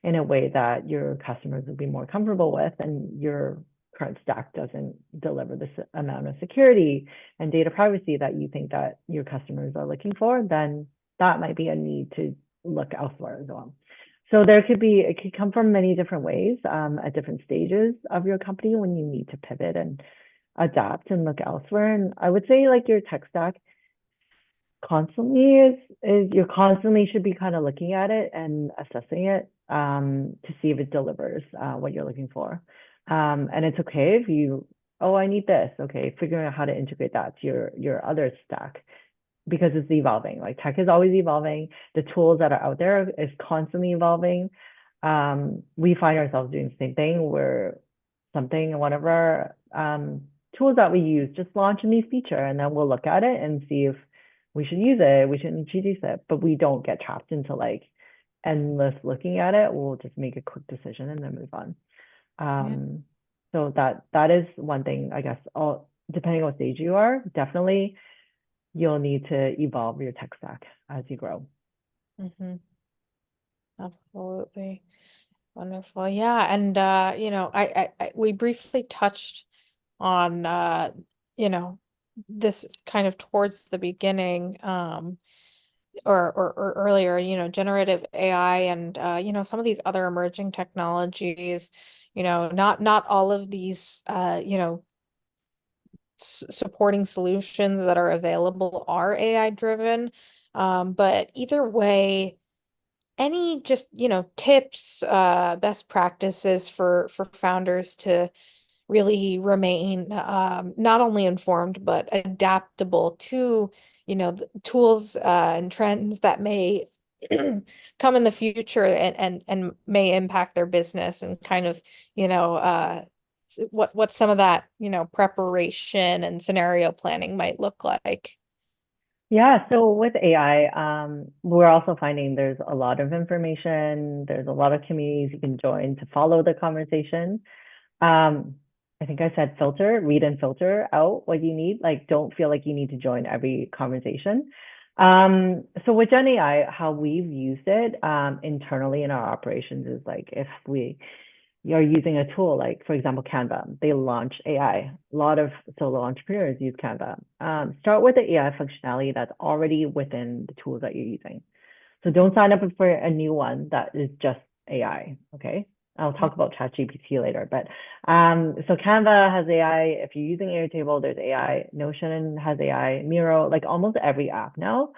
Speaker 2: in a way that your customers would be more comfortable with, and your current stack doesn't deliver this amount of security and data privacy that you think that your customers are looking for, then that might be a need to look elsewhere as well. So it could come from many different ways at different stages of your company when you need to pivot and adapt and look elsewhere. And I would say like your tech stack constantly is you're constantly should be kind of looking at it and assessing it to see if it delivers what you're looking for. And it's okay if you, oh, I need this. Okay, figuring out how to integrate that to your other stack because it's evolving. Like tech is always evolving. The tools that are out there is constantly evolving. We find ourselves doing the same thing where one of our tools that we use just launch a new feature, and then we'll look at it and see if we should use it, we should introduce it, but we don't get trapped into like endless looking at it. We'll just make a quick decision and then move on.
Speaker 1: Yeah.
Speaker 2: So that is one thing, I guess, all depending on what stage you are, definitely you'll need to evolve your tech stack as you grow.
Speaker 1: Mm-hmm. Absolutely. Wonderful. Yeah. And we briefly touched on this kind of towards the beginning, or earlier, generative AI and some of these other emerging technologies, not all of these supporting solutions that are available are AI driven. But either way, any just, tips, best practices for founders to really remain not only informed but adaptable to, the tools and trends that may come in the future and may impact their business and kind of, what some of that, preparation and scenario planning might look like.
Speaker 2: Yeah, so with AI, we're also finding there's a lot of information, there's a lot of communities you can join to follow the conversation. Um, I think I said filter, read and filter out what you need. Like, don't feel like you need to join every conversation. So with Gen AI, how we've used it internally in our operations is like if you're using a tool like, for example, Canva, they launch AI. A lot of solo entrepreneurs use Canva. Start with the AI functionality that's already within the tools that you're using. So don't sign up for a new one that is just AI. Okay. I'll
Speaker 1: Yeah.
Speaker 2: talk about ChatGPT later, but so Canva has AI. If you're using Airtable, there's AI. Notion has AI. Miro, like almost every app now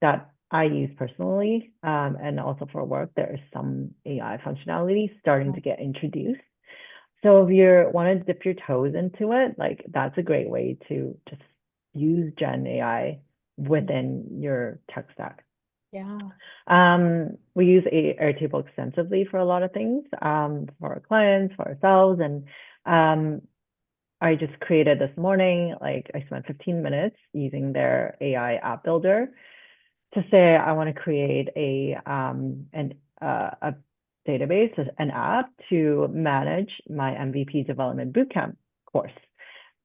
Speaker 2: that I use personally, and also for work, there is some AI functionality starting to get introduced. So if you want to dip your toes into it, like that's a great way to just use Gen AI within your tech stack.
Speaker 1: Yeah.
Speaker 2: We use Airtable extensively for a lot of things, for our clients, for ourselves. And I just created this morning, like I spent 15 minutes using their AI app builder to say I want to create a database, an app to manage my MVP development bootcamp course.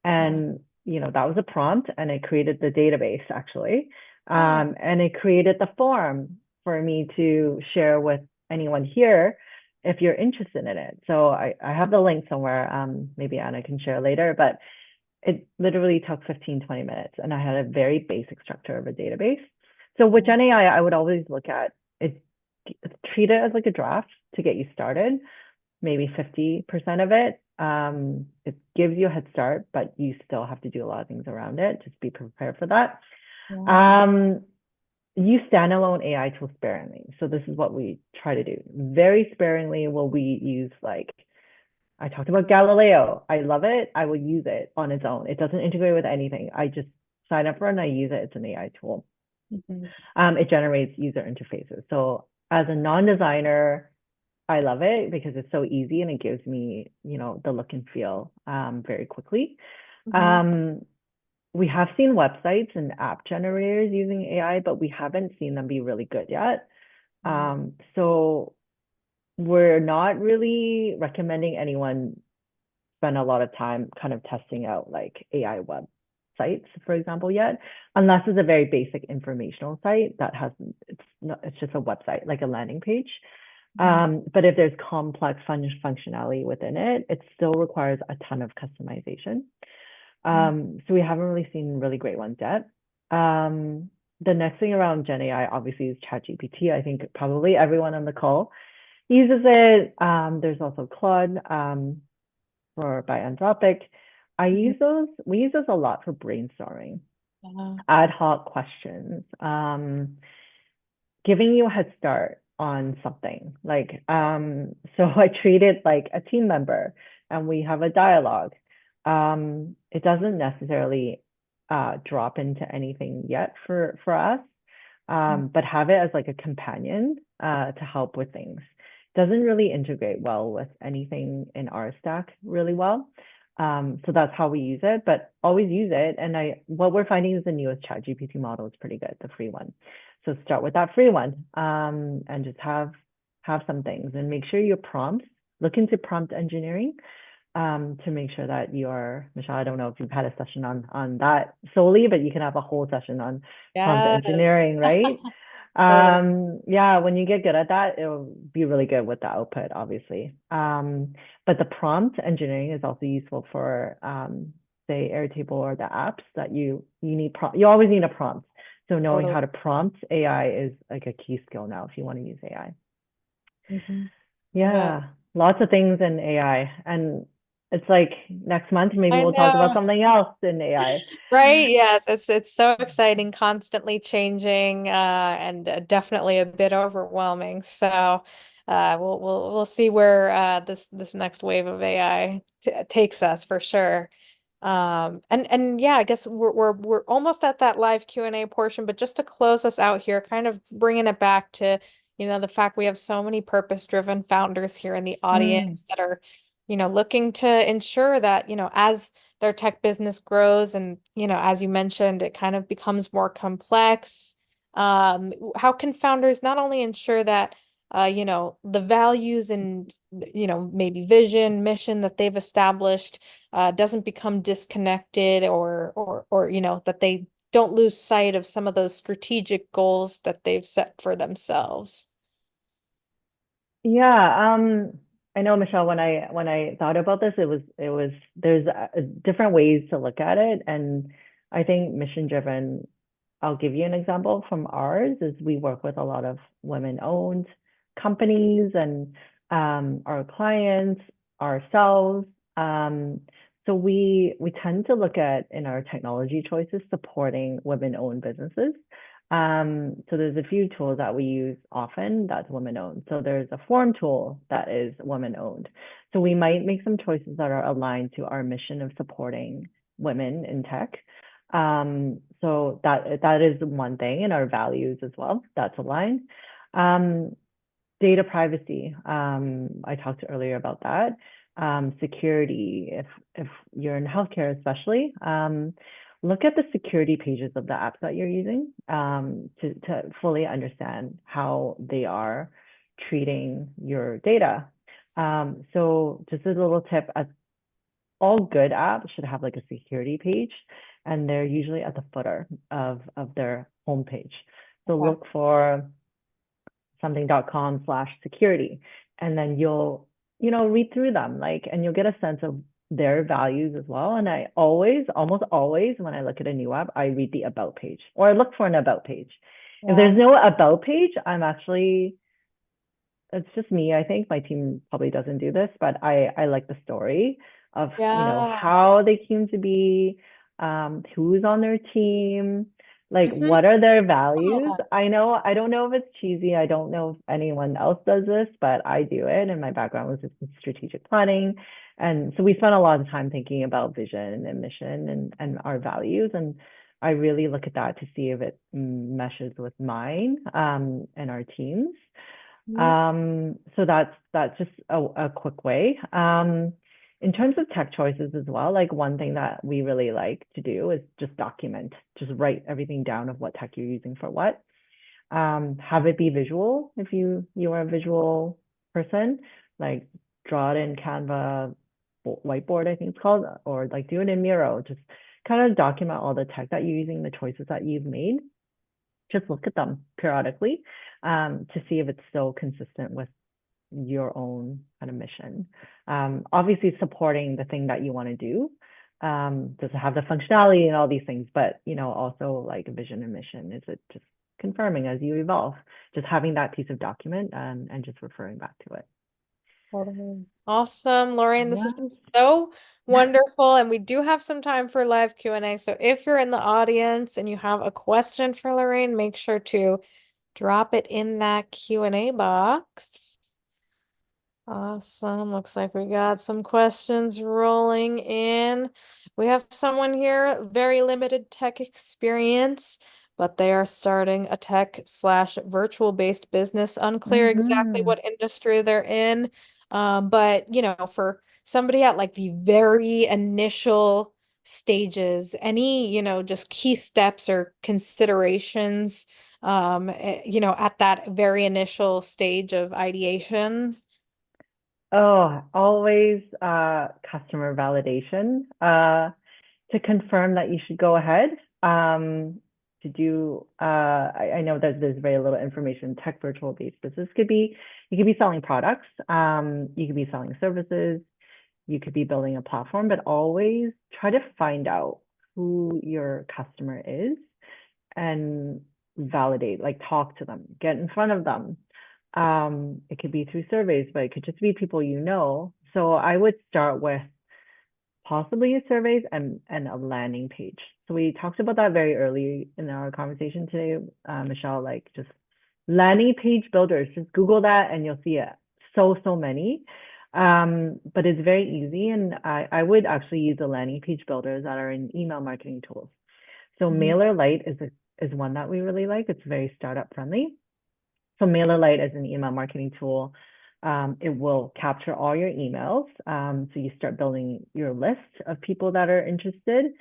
Speaker 1: Yeah.
Speaker 2: And that was a prompt, and it created the database actually.
Speaker 1: Oh,
Speaker 2: And it created the form for me to share with anyone here if you're interested in it. So I have the link somewhere. Maybe Anna can share later, but it literally took 15, 20 minutes, and I had a very basic structure of a database. So with Gen AI, I would always look at it, treat it as like a draft to get you started, maybe 50% of it. It gives you a head start, but you still have to do a lot of things around it. Just be prepared for that.
Speaker 1: yeah.
Speaker 2: Um, Use standalone AI tools sparingly. So this is what we try to do. Very sparingly will we use like I talked about Galileo. I love it. I would use it on its own. It doesn't integrate with anything. I just sign up for it and I use it. It's an AI tool.
Speaker 1: Mhm.
Speaker 2: It generates user interfaces. So as a non-designer, I love it because it's so easy and it gives me, the look and feel very quickly.
Speaker 1: Mhm.
Speaker 2: Um, we have seen websites and app generators using AI, but we haven't seen them be really good yet.
Speaker 1: Mhm.
Speaker 2: So we're not really recommending anyone spend a lot of time kind of testing out like AI web sites, for example, yet, unless it's a very basic informational site that has it's just a website, like a landing page. But if there's complex functionality within it, it still requires a ton of customization. So we haven't really seen really great ones yet. The next thing around Gen AI obviously is ChatGPT. I think probably everyone on the call uses it. There's also Claude for by Anthropic. We use those a lot for brainstorming, ad hoc questions, giving you a head start on something. Like, so I treat it like a team member and we have a dialogue. It doesn't necessarily drop into anything yet for us, but have it as like a companion to help with things. Doesn't really integrate well with anything in our stack really well. So that's how we use it, but always use it. And what we're finding is the newest ChatGPT model is pretty good, the free one. So start with that free one, and just have some things and make sure your prompts, look into prompt engineering, to make sure that you're, Michelle, I don't know if you've had a session on that solely, but you can have a whole session on prompt
Speaker 1: Yes.
Speaker 2: engineering, right?
Speaker 1: Totally.
Speaker 2: Yeah, when you get good at that, it'll be really good with the output, obviously. But the prompt engineering is also useful for, say, Airtable or the apps that you need you always need a prompt. So knowing
Speaker 1: Totally.
Speaker 2: how to prompt AI is like a key skill now if you want to use AI.
Speaker 1: Mhm. Love it.
Speaker 2: Yeah, lots of things in AI. And it's like next month, maybe
Speaker 1: I
Speaker 2: we'll talk about
Speaker 1: know.
Speaker 2: something else in AI.
Speaker 1: Right? Yes, it's so exciting, constantly changing, and definitely a bit overwhelming. So, we'll see where this next wave of AI t takes us for sure. And yeah, I guess we're almost at that live Q&A portion, but just to close us out here, kind of bringing it back to, the fact we have so many purpose-driven founders here in the
Speaker 2: Mm.
Speaker 1: audience that are, looking to ensure that, as their tech business grows and, as you mentioned, it kind of becomes more complex. How can founders not only ensure that the values and, maybe vision, mission that they've established doesn't become disconnected or that they don't lose sight of some of those strategic goals that they've set for themselves.
Speaker 2: Yeah, I know, Michelle, when I thought about this, there's different ways to look at it. And I think mission driven, I'll give you an example from ours, is we work with a lot of women-owned companies and our clients, ourselves. So we tend to look at in our technology choices supporting women-owned businesses. So there's a few tools that we use often that's women-owned. So there's a form tool that is women-owned. So we might make some choices that are aligned to our mission of supporting women in tech. So that is one thing, in our values as well. That's aligned. Data privacy. I talked earlier about that. Security. If you're in healthcare, especially, look at the security pages of the apps that you're using, to fully understand how they are treating your data. So just a little tip, all good apps should have like a security page, and they're usually at the footer of their homepage. So
Speaker 1: Okay.
Speaker 2: look for something.com/security, and then you'll read through them, like, and you'll get a sense of their values as well. And I almost always, when I look at a new app, I read the about page, or I look for an about page. If
Speaker 1: Yeah.
Speaker 2: there's no about page, it's just me. I think my team probably doesn't do this, but I like the story of,
Speaker 1: Yeah.
Speaker 2: how they came to be, who's on their team, like
Speaker 1: Hmm.
Speaker 2: what are their values. I don't know if it's cheesy. I don't know if anyone else does this, but I do it. And my background was just in strategic planning. And so we spent a lot of time thinking about vision and mission and our values. And I really look at that to see if it meshes with mine, and our teams. So that's just a quick way. In terms of tech choices as well, like one thing that we really like to do is just document, just write everything down of what tech you're using for what. Have it be visual if you are a visual person, like draw it in Canva whiteboard, I think it's called, or like do it in Miro. Just kind of document all the tech that you're using, the choices that you've made. Just look at them periodically to see if it's still consistent with your own kind of mission. Obviously supporting the thing that you want to do. Does it have the functionality and all these things, but also like vision and mission, is it just confirming as you evolve, just having that piece of document and just referring back to it.
Speaker 1: Totally. Awesome, Lorraine. This has
Speaker 2: Yeah.
Speaker 1: been so wonderful, and we do have some time for live Q&A. So if you're in the audience and you have a question for Lorraine, make sure to drop it in that Q&A box. Awesome. Looks like we got some questions rolling in. We have someone here, very limited tech experience, but they are starting a tech/virtual based business. Unclear exactly
Speaker 2: Mm-hmm.
Speaker 1: what industry they're in. But for somebody at like the very initial stages, any, just key steps or considerations, at that very initial stage of ideation.
Speaker 2: Oh, always customer validation to confirm that you should go ahead. To do I know that there's very little information. Tech virtual based business could be, you could be selling products, you could be selling services, you could be building a platform, but always try to find out who your customer is and validate, like talk to them, get in front of them. It could be through surveys, but it could just be people you know. So I would start with possibly surveys and a landing page. So we talked about that very early in our conversation today, Michelle, like just landing page builders. Just Google that and you'll see it. So many. But it's very easy. And I would actually use the landing page builders that are in email marketing tools. So
Speaker 1: Mhm.
Speaker 2: MailerLite is one that we really like. It's very startup friendly. So MailerLite is an email marketing tool. It will capture all your emails. So you start building your list of people that are interested.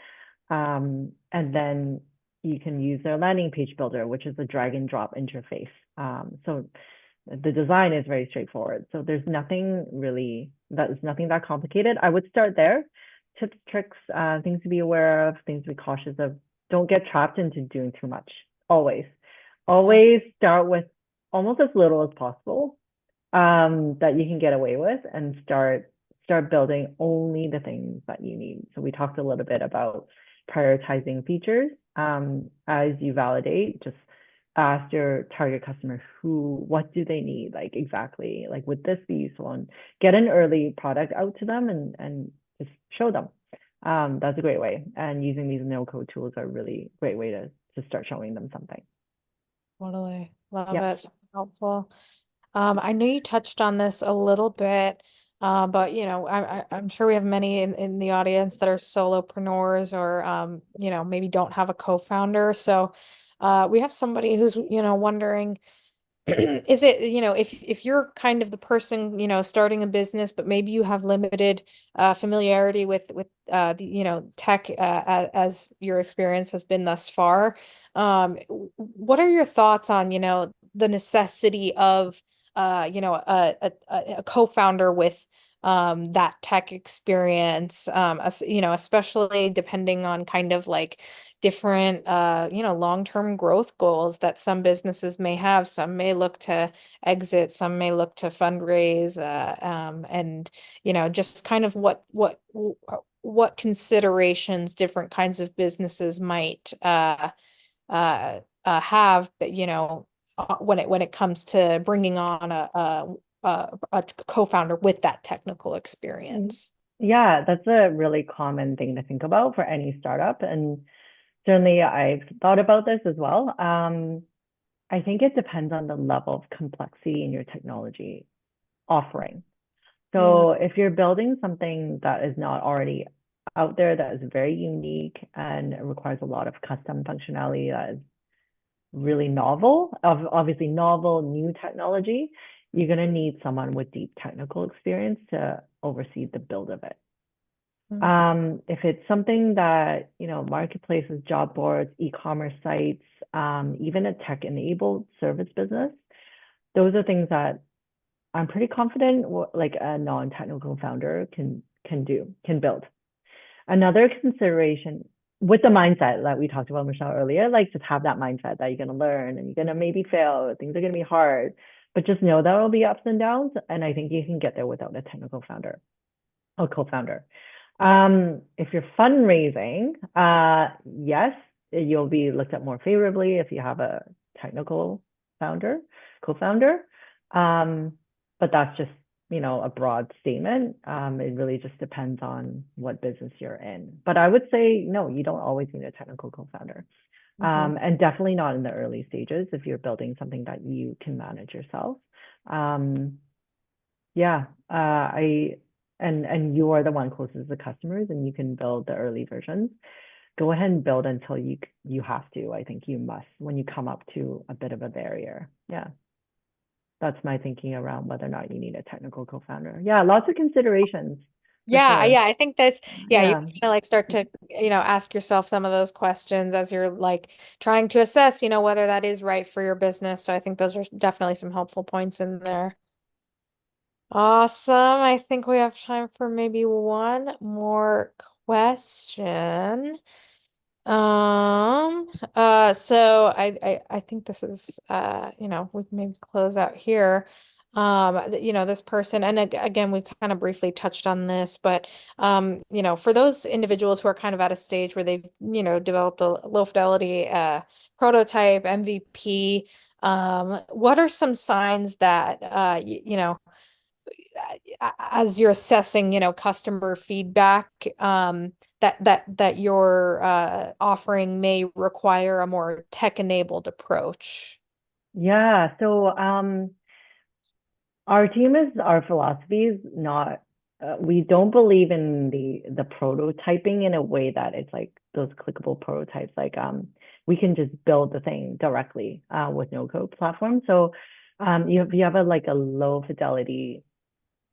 Speaker 2: And then you can use their landing page builder, which is a drag and drop interface. So the design is very straightforward. So there's nothing really, nothing that complicated. I would start there. Tips, tricks, things to be aware of, things to be cautious of. Don't get trapped into doing too much. Always. Always start with almost as little as possible that you can get away with and start building only the things that you need. So we talked a little bit about prioritizing features. As you validate, just ask your target customer what do they need, like exactly, like would this be useful, and get an early product out to them and just show them. That's a great way. And using these no-code tools are a really great way to start showing them something.
Speaker 1: Totally. Love
Speaker 2: Yep.
Speaker 1: it. So helpful. I know you touched on this a little bit, but I'm sure we have many in the audience that are solopreneurs or maybe don't have a co-founder. So we have somebody who's wondering, is it, if you're kind of the person, starting a business, but maybe you have limited familiarity with the, tech as your experience has been thus far. What are your thoughts on, the necessity of a co-founder with that tech experience, especially depending on kind of like different long-term growth goals that some businesses may have. Some may look to exit, some may look to fundraise, and just kind of what considerations different kinds of businesses might have, but when it comes to bringing on a co-founder with that technical experience.
Speaker 2: Yeah, that's a really common thing to think about for any startup. And certainly I've thought about this as well. I think it depends on the level of complexity in your technology offering.
Speaker 1: Yeah.
Speaker 2: So if you're building something that is not already out there, that is very unique and requires a lot of custom functionality that is really novel, obviously novel, new technology, you're going to need someone with deep technical experience to oversee the build of it.
Speaker 1: Mm.
Speaker 2: If it's something that, marketplaces, job boards, e-commerce sites, even a tech-enabled service business, those are things that I'm pretty confident like a non-technical founder can build. Another consideration, with the mindset that we talked about, Michelle, earlier, like just have that mindset that you're going to learn and you're going to maybe fail, things are going to be hard, but just know that it'll be ups and downs. And I think you can get there without a technical founder or co-founder. If you're fundraising, yes, you'll be looked at more favorably if you have a technical founder, co-founder. But that's just, a broad statement. It really just depends on what business you're in. But I would say, no, you don't always need a technical co-founder.
Speaker 1: Mhm.
Speaker 2: And definitely not in the early stages if you're building something that you can manage yourself. Yeah, and you are the one closest to the customers, and you can build the early versions. Go ahead and build until you have to. I think you must when you come up to a bit of a barrier. Yeah, that's my thinking around whether or not you need a technical co-founder. Yeah, lots of considerations for
Speaker 1: Yeah,
Speaker 2: sure.
Speaker 1: yeah, I think that's yeah, you
Speaker 2: Yeah.
Speaker 1: kind of like start to, ask yourself some of those questions as you're like trying to assess, whether that is right for your business. So I think those are definitely some helpful points in there. Awesome. I think we have time for maybe one more question. So I think this is we can maybe close out here. This person, and again, we kind of briefly touched on this, but for those individuals who are kind of at a stage where they've, developed a low fidelity prototype, MVP, what are some signs that as you're assessing, customer feedback, that your offering may require a more tech-enabled approach.
Speaker 2: Yeah. So our team is our philosophy is not we don't believe in the prototyping in a way that it's like those clickable prototypes like we can just build the thing directly with no code platform. So if you have a low fidelity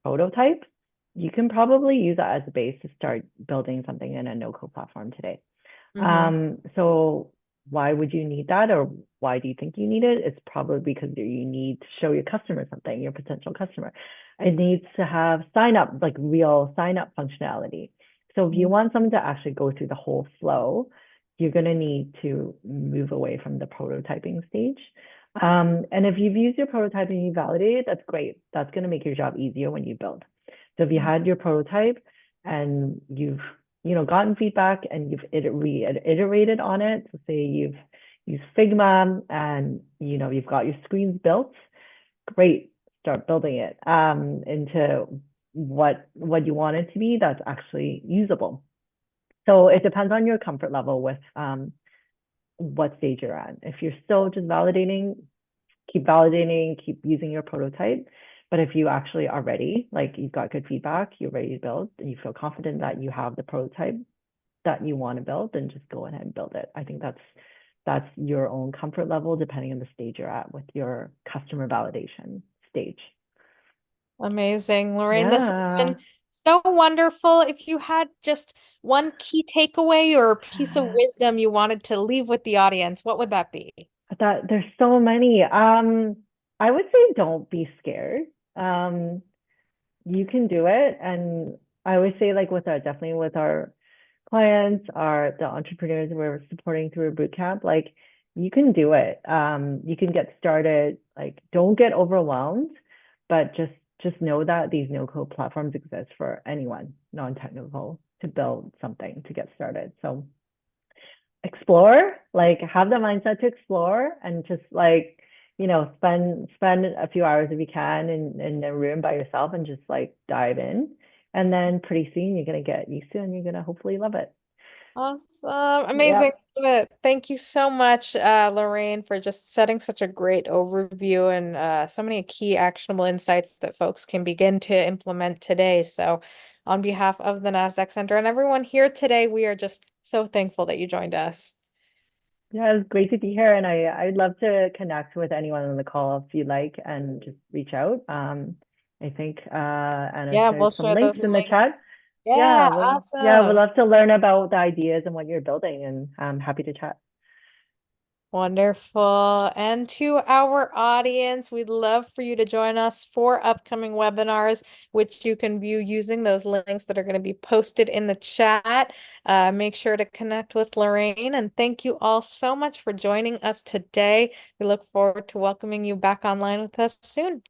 Speaker 2: prototype, you can probably use that as a base to start building something in a no code platform today.
Speaker 1: Mm-hmm.
Speaker 2: So why would you need that, or why do you think you need it? It's probably because you need to show your customer something, your potential customer. It needs to have sign up, like real sign up functionality. So if you want someone to actually go through the whole flow, you're going to need to move away from the prototyping stage. And if you've used your prototype and you validate it, that's great. That's going to make your job easier when you build. So if you had your prototype and you've gotten feedback and you've iterated on it. So say you've used Figma and you've got your screens built, great, start building it into what you want it to be that's actually usable. So it depends on your comfort level with what stage you're at. If you're still just validating, keep using your prototype. But if you actually are ready, like you've got good feedback, you're ready to build, and you feel confident that you have the prototype that you want to build, then just go ahead and build it. I think that's your own comfort level depending on the stage you're at with your customer validation stage.
Speaker 1: Amazing, Lorraine. This has
Speaker 2: Yeah.
Speaker 1: been so wonderful. If you had just one key takeaway or a piece of wisdom you wanted to leave with the audience, what would that be?
Speaker 2: That there's so many. I would say don't be scared. Um, you can do it. And I always say like definitely with our clients, the entrepreneurs we're supporting through a boot camp, like you can do it. You can get started. Like don't get overwhelmed, but just know that these no code platforms exist for anyone non-technical to build something to get started. So explore, like have the mindset to explore and just like spend a few hours if you can in a room by yourself and just like dive in, and then pretty soon you're going to get used to it and you're going to hopefully love it.
Speaker 1: Awesome. Amazing.
Speaker 2: Yep.
Speaker 1: Love it. Thank you so much, Lorraine, for just setting such a great overview and so many key actionable insights that folks can begin to implement today. So, on behalf of the NASDAQ Center and everyone here today, we are just so thankful that you joined us.
Speaker 2: Yeah, it's great to be here, and I'd love to connect with anyone on the call if you like, and just reach out. I think Anna
Speaker 1: Yeah, we'll
Speaker 2: shared some
Speaker 1: share those
Speaker 2: links in the chat.
Speaker 1: links. Yeah,
Speaker 2: Yeah, we'd
Speaker 1: awesome.
Speaker 2: love to learn about the ideas and what you're building, and I'm happy to chat.
Speaker 1: Wonderful. And to our audience, we'd love for you to join us for upcoming webinars, which you can view using those links that are going to be posted in the chat. Make sure to connect with Lorraine. And thank you all so much for joining us today. We look forward to welcoming you back online with us soon.